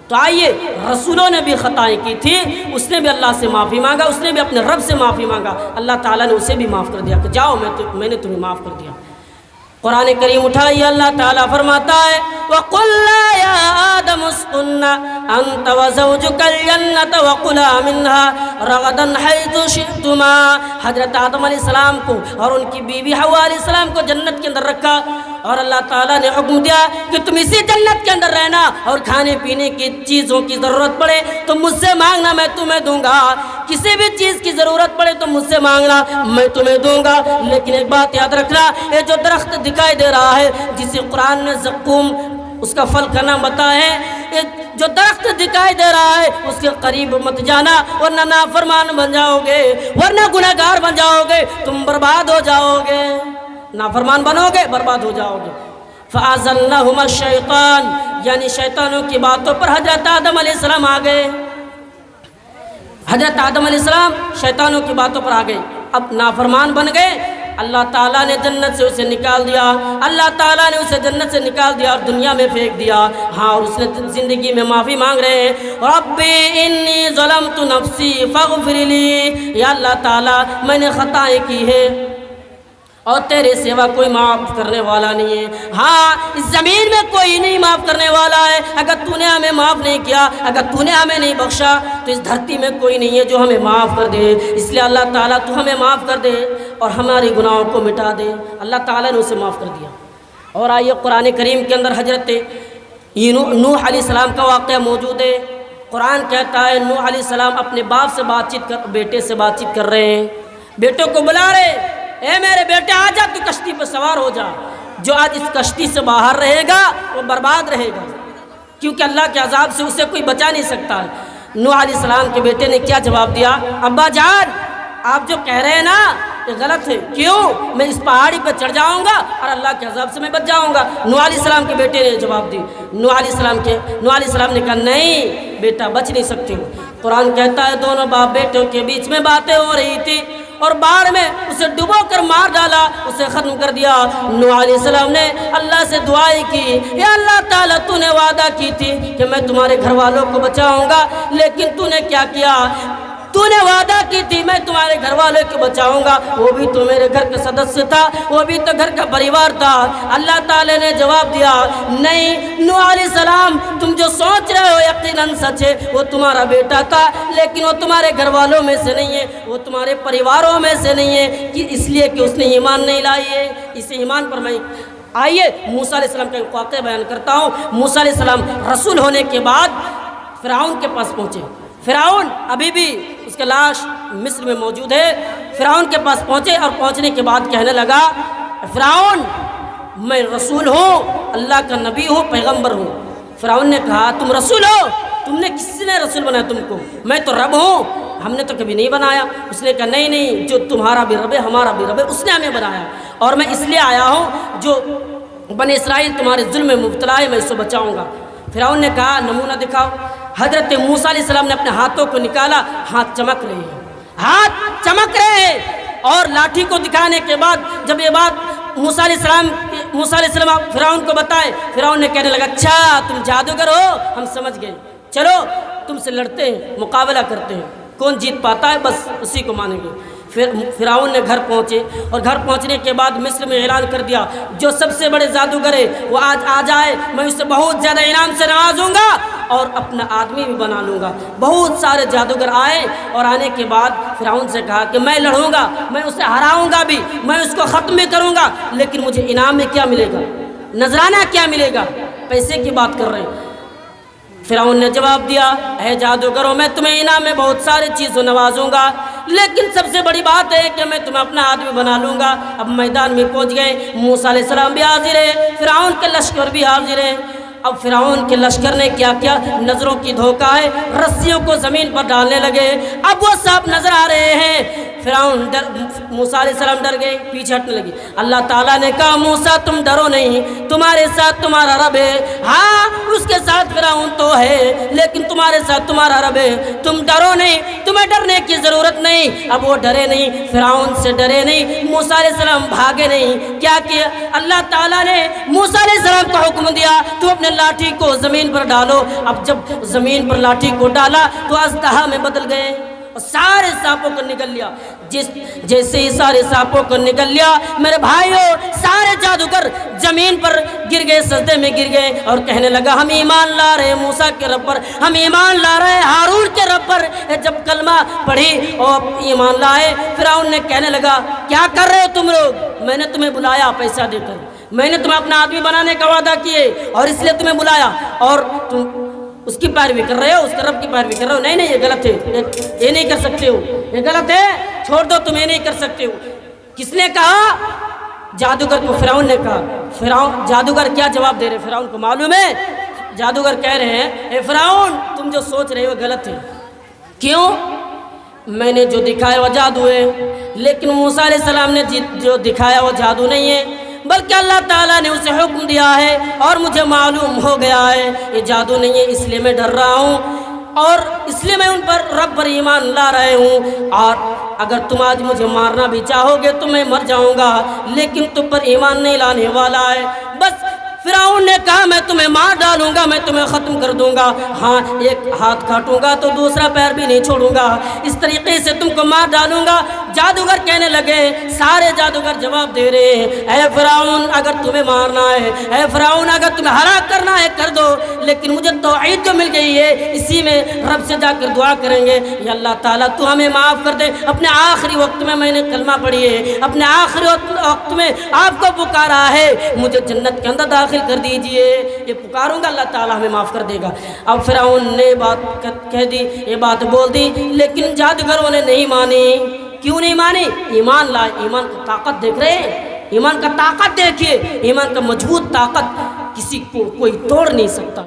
تو آئیے، رسولوں نے بھی خطائیں کی تھی، اس نے بھی اللہ سے معافی مانگا، اس نے بھی اپنے رب سے معافی مانگا، اللہ تعالیٰ نے اسے بھی معاف کر دیا کہ جاؤ میں نے تمہیں معاف کر دیا۔ قرآن کریم اٹھائیے، اللہ تعالیٰ فرماتا ہے وَقُلْنَا يَا آدَمُ اسْكُنْ أَنْتَ وَزَوْجُكَ الْجَنَّةَ وَكُلَا مِنْهَا رَغَدًا حَيْثُ شِئْتُمَا۔ حضرت آدم علیہ السلام کو اور ان کی بیوی حوا علیہ السلام کو جنت کے اندر رکھا، اور اللہ تعالیٰ نے حکم دیا کہ تم اسی جنت کے اندر رہنا، اور کھانے پینے کی چیزوں کی ضرورت پڑے تو مجھ سے مانگنا، میں تمہیں دوں گا، کسی بھی چیز کی ضرورت پڑے تو مجھ سے مانگنا، میں تمہیں دوں گا۔ لیکن ایک بات یاد رکھنا، یہ جو درخت دکھائی دے رہا ہے جسے قرآن نے زقوم اس کا پھل کا نام بتایا ہے، جو درخت دکھائی دے رہا ہے اس کے قریب مت جانا، ورنہ نافرمان بن جاؤ گے، ورنہ گناہگار بن جاؤ گے، تم برباد ہو جاؤ گے، نافرمان بنو گے، برباد ہو جاؤ گے۔ فَأَزَلَّهُمَا الشَّيْطَانُ، یعنی شیطانوں کی باتوں پر حضرت آدم علیہ السلام آ گئے، حضرت آدم علیہ السلام شیطانوں کی باتوں پر آ گئے، اب نافرمان بن گئے۔ اللہ تعالیٰ نے جنت سے اسے نکال دیا، اللہ تعالیٰ نے اسے جنت سے نکال دیا اور دنیا میں پھینک دیا۔ ہاں، اور اس نے زندگی میں معافی مانگ رہے ہیں، ربی انی ظلمت نفسی فاغفر لی، یا اللہ تعالیٰ میں نے خطائیں کی ہے اور تیرے سوا کوئی معاف کرنے والا نہیں ہے۔ ہاں، اس زمین میں کوئی نہیں معاف کرنے والا ہے، اگر تو نے ہمیں معاف نہیں کیا، اگر تو نے ہمیں نہیں بخشا تو اس دھرتی میں کوئی نہیں ہے جو ہمیں معاف کر دے، اس لیے اللہ تعالیٰ تو ہمیں معاف کر دے اور ہماری گناہوں کو مٹا دے۔ اللہ تعالیٰ نے اسے معاف کر دیا۔ اور آئیے، قرآن کریم کے اندر حضرت نوح علیہ السلام کا واقعہ موجود ہے۔ قرآن کہتا ہے نوح علیہ السلام اپنے باپ سے بیٹے سے بات چیت کر رہے ہیں، بیٹوں کو بلا رہے، اے میرے بیٹے آ جا، تو کشتی پہ سوار ہو جا، جو آج اس کشتی سے باہر رہے گا وہ برباد رہے گا، کیونکہ اللہ کے عذاب سے اسے کوئی بچا نہیں سکتا۔ نوح علیہ السلام کے بیٹے نے کیا جواب دیا؟ ابا جان، آپ جو کہہ رہے ہیں نا یہ غلط ہے، کیوں؟ میں اس پہاڑی پہ چڑھ جاؤں گا اور اللہ کے عذاب سے میں بچ جاؤں گا۔ نوح علیہ السلام کے بیٹے نے جواب دی، نوح علیہ السلام نے کہا نہیں بیٹا، بچ نہیں سکتے ہو۔ قرآن کہتا ہے دونوں باپ بیٹوں کے بیچ میں باتیں ہو رہی تھی اور باڑ میں اسے ڈبو کر مار ڈالا، اسے ختم کر دیا۔ نوح علیہ السلام نے اللہ سے دعائیں کی، یا اللہ تعالیٰ تو نے وعدہ کی تھی کہ میں تمہارے گھر والوں کو بچاؤں گا، لیکن تو نے کیا کیا؟ تو نے وعدہ کی تھی میں تمہارے گھر والوں کو بچاؤں گا، وہ بھی تو میرے گھر کا سدسیہ تھا، وہ بھی تو گھر کا پریوار تھا۔ اللہ تعالیٰ نے جواب دیا نہیں نوح علیہ السلام، تم جو سوچ رہے ہو یقیناً سچ ہے، وہ تمہارا بیٹا تھا لیکن وہ تمہارے گھر والوں میں سے نہیں ہے، وہ تمہارے پریواروں میں سے نہیں ہے، کہ اس لیے کہ اس نے ایمان نہیں لائی ہے، اس ایمان پر میں۔ آئیے موسیٰ علیہ السلام کا ایک واقعہ بیان کرتا ہوں۔ موسیٰ علیہ السلام رسول ہونے کے بعد فرعون کے پاس پہنچے، فرعون ابھی بھی اس کا لاش مصر میں موجود ہے۔ فرعون کے پاس پہنچے اور پہنچنے کے بعد کہنے لگا فرعون میں رسول ہوں، اللہ کا نبی ہوں، پیغمبر ہوں۔ فرعون نے کہا تم رسول ہو؟ تم نے کس نے رسول بنایا تم کو؟ میں تو رب ہوں، ہم نے تو کبھی نہیں بنایا۔ اس نے کہا نہیں، جو تمہارا بھی رب ہے ہمارا بھی رب ہے، اس نے ہمیں بنایا، اور میں اس لیے آیا ہوں جو بنی اسرائیل تمہارے ظلم میں مبتلا ہے، میں اس سے بچاؤں گا۔ فرعون نے کہا نمونہ دکھاؤ۔ حضرت موسیٰ علیہ السلام نے اپنے ہاتھوں کو نکالا، ہاتھ چمک رہے ہیں، ہاتھ چمک رہے ہیں، اور لاٹھی کو دکھانے کے بعد جب یہ بات موسیٰ علیہ السلام فرعون کو بتائے، فرعون نے کہنے لگا اچھا تم جادوگر ہو، ہم سمجھ گئے، چلو تم سے لڑتے ہیں، مقابلہ کرتے ہیں، کون جیت پاتا ہے بس اسی کو مانیں گے۔ پھر فرعون نے گھر پہنچے، اور گھر پہنچنے کے بعد مصر میں اعلان کر دیا جو سب سے بڑے جادوگر ہے وہ آج آ جائے، میں اسے بہت زیادہ انعام سے نوازوں گا اور اپنا آدمی بھی بنا لوں گا۔ بہت سارے جادوگر آئے، اور آنے کے بعد فرعون سے کہا کہ میں لڑوں گا، میں اسے ہراؤں گا بھی، میں اس کو ختم بھی کروں گا، لیکن مجھے انعام میں کیا ملے گا؟ نذرانہ کیا ملے گا؟ پیسے کی بات کر رہے ہیں۔ فرعون نے جواب دیا اے جادوگروں، میں تمہیں انعام میں بہت ساری چیزوں نوازوں گا، لیکن سب سے بڑی بات ہے کہ میں تمہیں اپنا آدمی بنا لوں گا۔ اب میدان میں پہنچ گئے، موسیٰ علیہ السلام بھی حاضر ہے، فرعون کے لشکر بھی حاضر ہے۔ اب فرعون کے لشکر نے کیا کیا؟ نظروں کی دھوکہ ہے، رسیوں کو زمین پر ڈالنے لگے، اب وہ سب نظر آ رہے ہیں۔ فرعون موسیٰ علیہ السلام ڈر گئے، پیچھے ہٹنے لگے۔ اللہ تعالیٰ نے کہا موسیٰ تم ڈرو نہیں، تمہارے ساتھ تمہارا رب ہے۔ ہاں اس کے ساتھ فرعون تو ہے، لیکن تمہارے ساتھ تمہارا رب ہے، تم ڈرو نہیں، تمہیں ڈرنے کی ضرورت نہیں۔ اب وہ ڈرے نہیں، فرعون سے ڈرے نہیں، موسیٰ علیہ السلام بھاگے نہیں۔ کیا کیا اللہ تعالیٰ نے موسیٰ علیہ السلام کو حکم دیا تو اپنے لاٹھی کو زمین پر ڈالو۔ اب جب زمین پر لاٹھی کو ڈالا تو اژدہا میں بدل گئے اور سارے سانپوں کو نگل لیا۔ جیسے ہی سارے سانپوں کو نگل لیا میرے بھائیوں، سارے جادوگر زمین پر گر گئے، سجدے میں گر گئے اور کہنے لگا ہم ایمان لا رہے ہیں موسیٰ کے رب پر، ہم ایمان لا رہے ہیں ہارون کے رب پر۔ جب کلمہ پڑھی اور ایمان لائے، فرعون نے کہنے لگا کیا کر رہے ہو تم لوگ؟ میں نے تمہیں بلایا پیسہ دے کر، میں نے تمہیں اپنا آدمی بنانے کا وعدہ کیے اور اس لیے تمہیں بلایا، اور تم اس کی پیروی کر رہے ہو، اس کے رب کی پیروی کر رہے ہو۔ نہیں نہیں، یہ غلط ہے، یہ نہیں کر سکتے ہو، یہ غلط ہے، چھوڑ دو، تم یہ نہیں کر سکتے ہو۔ کس نے کہا؟ جادوگر کو فرعون نے کہا۔ فرعون جادوگر کیا جواب دے رہے؟ فرعون کو معلوم ہے، جادوگر کہہ رہے ہیں اے فرعون تم جو سوچ رہے ہو غلط ہے۔ کیوں؟ میں نے جو دکھایا وہ جادو ہے، لیکن موسیٰ علیہ السلام نے جو دکھایا وہ جادو نہیں ہے، بلکہ اللہ تعالیٰ نے اسے حکم دیا ہے اور مجھے معلوم ہو گیا ہے یہ جادو نہیں ہے، اس لیے میں ڈر رہا ہوں اور اس لیے میں ان پر رب پر ایمان لا رہے ہوں۔ اور اگر تم آج مجھے مارنا بھی چاہو گے تو میں مر جاؤں گا، لیکن تم پر ایمان نہیں لانے والا ہے۔ بس فرعون نے کہا میں تمہیں مار ڈالوں گا، میں تمہیں ختم کر دوں گا، ہاں ایک ہاتھ کاٹوں گا تو دوسرا پیر بھی نہیں چھوڑوں گا، اس طریقے سے تم کو مار ڈالوں گا۔ جادوگر کہنے لگے، سارے جادوگر جواب دے رہے ہیں اے فرعون اگر تمہیں مارنا ہے، اے فرعون اگر تمہیں ہلاک کرنا ہے کر دو، لیکن مجھے توحید جو مل گئی ہے اسی میں رب سے جا کر دعا کریں گے یا اللہ تعالیٰ تو ہمیں معاف کر دے۔ اپنے آخری وقت میں نے کلمہ پڑھی ہے، اپنے آخری وقت میں آپ کو پکارا ہے، مجھے جنت کے اندر داخل کر دیجئے، یہ پکاروں گا اللہ تعالیٰ ہمیں معاف کر دے گا۔ اب فرعون نے بات کہہ دی، یہ بات بول دی، لیکن جادوگروں نے نہیں مانی۔ کیوں نہیں مانی؟ ایمان لائے، ایمان کا طاقت دیکھ رہے ہیں، ایمان کا طاقت دیکھیے، ایمان کا مضبوط طاقت کسی کو کوئی توڑ نہیں سکتا۔